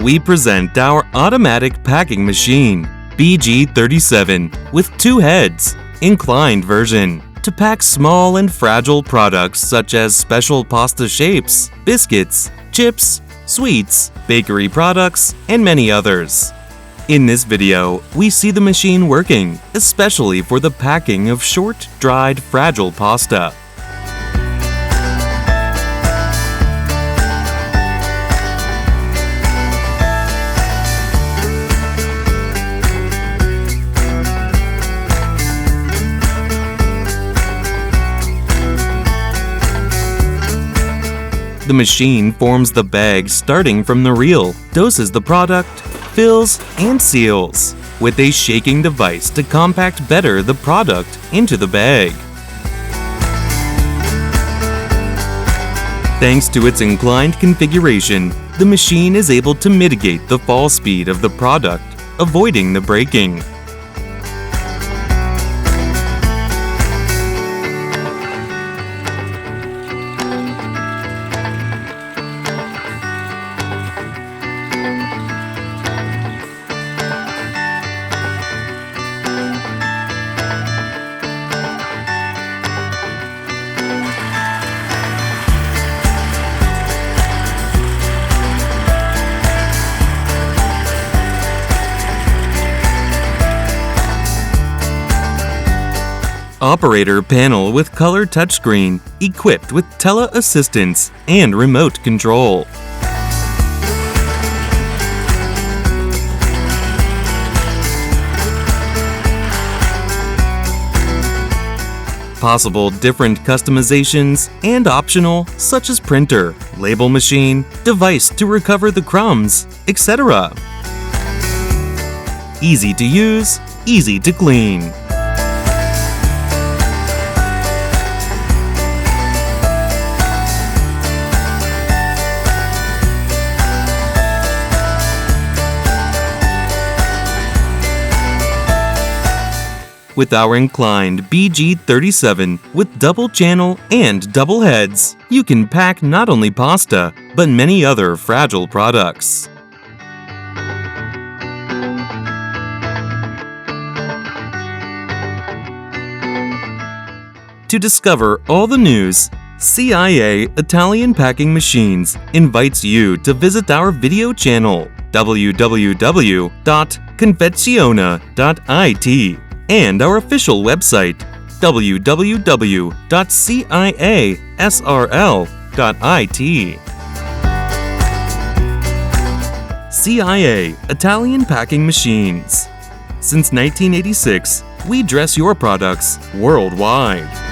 we present our automatic packing machine, BG37, with 2 heads, inclined version, to pack small and fragile products such as special pasta shapes, biscuits, chips, sweets, bakery products, and many others. In this video, we see the machine working, especially for the packing of short, dried, fragile pasta. The machine forms the bag starting from the reel, doses the product, fills, and seals, with a shaking device to compact better the product into the bag. Thanks to its inclined configuration, the machine is able to mitigate the fall speed of the product, avoiding the breaking. Operator panel with color touchscreen, equipped with tele-assistance and remote control. Possible different customizations and optional, such as printer, label machine, device to recover the crumbs, etc. Easy to use, easy to clean. With our inclined BG37 with double channel and double heads, you can pack not only pasta, but many other fragile products. To discover all the news, C.I.A. Italian Packing Machines invites you to visit our video channel www.confeziona.it and our official website www.ciasrl.it. C.I.A. Italian Packing Machines. Since 1986, we dress your products worldwide.